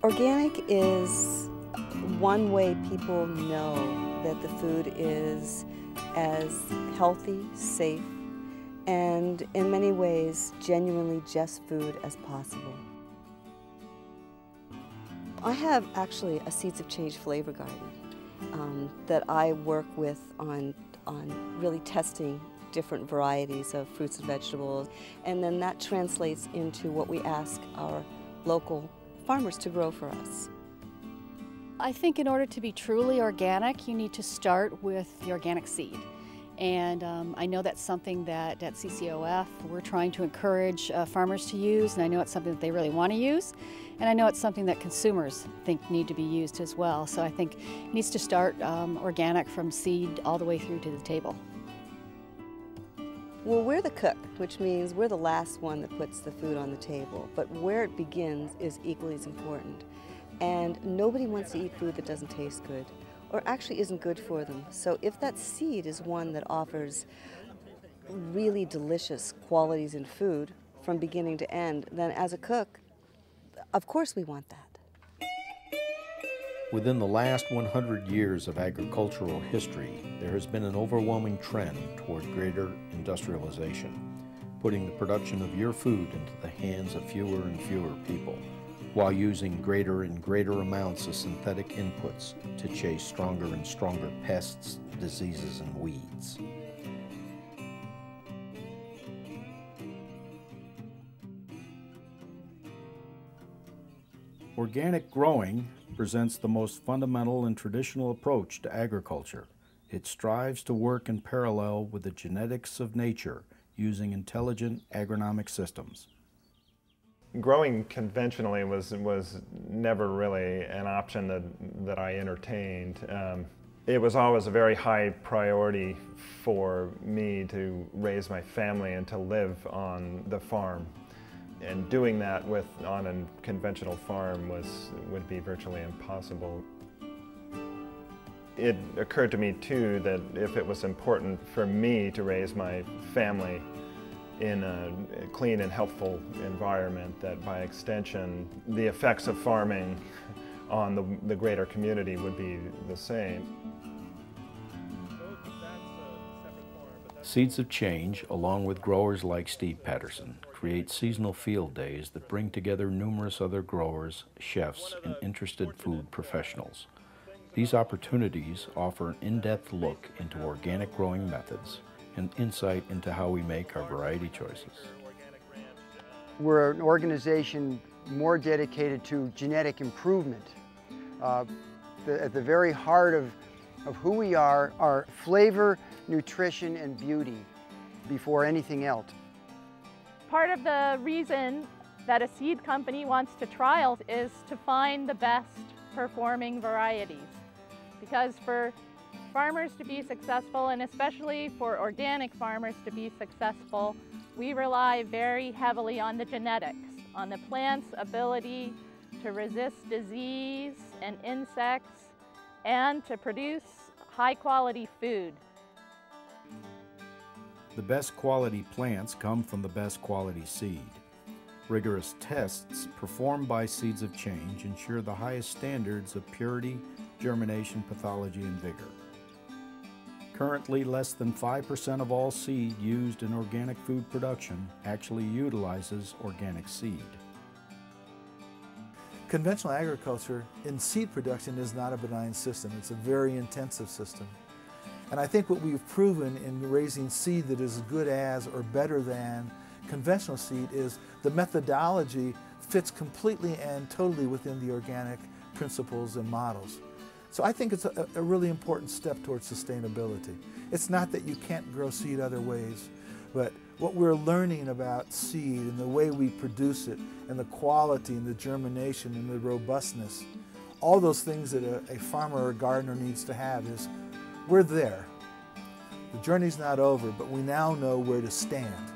Organic is one way people know that the food is as healthy, safe, and in many ways genuinely just food as possible. I have actually a Seeds of Change flavor garden that I work with on really testing different varieties of fruits and vegetables, and then that translates into what we ask our local farmers to grow for us. I think in order to be truly organic, you need to start with the organic seed. And I know that's something that at CCOF we're trying to encourage farmers to use, and I know it's something that they really want to use, and I know it's something that consumers think need to be used as well. So I think it needs to start organic from seed all the way through to the table. Well, we're the cook, which means we're the last one that puts the food on the table, but where it begins is equally as important. And nobody wants to eat food that doesn't taste good, or actually isn't good for them. So if that seed is one that offers really delicious qualities in food from beginning to end, then as a cook, of course we want that. Within the last 100 years of agricultural history, there has been an overwhelming trend toward greater industrialization, putting the production of your food into the hands of fewer and fewer people, while using greater and greater amounts of synthetic inputs to chase stronger and stronger pests, diseases, and weeds. Organic growing presents the most fundamental and traditional approach to agriculture. It strives to work in parallel with the genetics of nature using intelligent agronomic systems. Growing conventionally was never really an option that I entertained. It was always a very high priority for me to raise my family and to live on the farm. And doing that on a conventional farm would be virtually impossible. It occurred to me too that if it was important for me to raise my family in a clean and healthful environment, that by extension the effects of farming on the greater community would be the same. Seeds of Change, along with growers like Steve Patterson, create seasonal field days that bring together numerous other growers, chefs, and interested food professionals. These opportunities offer an in-depth look into organic growing methods and insight into how we make our variety choices. We're an organization more dedicated to genetic improvement. At the very heart of who we are flavor, nutrition, and beauty before anything else. Part of the reason that a seed company wants to trial is to find the best performing varieties. Because for farmers to be successful, and especially for organic farmers to be successful, we rely very heavily on the genetics, on the plant's ability to resist disease and insects and to produce high-quality food. The best quality plants come from the best quality seed. Rigorous tests performed by Seeds of Change ensure the highest standards of purity, germination, pathology, and vigor. Currently, less than 5% of all seed used in organic food production actually utilizes organic seed. Conventional agriculture in seed production is not a benign system. It's a very intensive system. And I think what we've proven in raising seed that is as good as or better than conventional seed is the methodology fits completely and totally within the organic principles and models. So I think it's a really important step towards sustainability. It's not that you can't grow seed other ways, but what we're learning about seed and the way we produce it and the quality and the germination and the robustness, all those things that a farmer or a gardener needs to have is, we're there. The journey's not over, but we now know where to stand.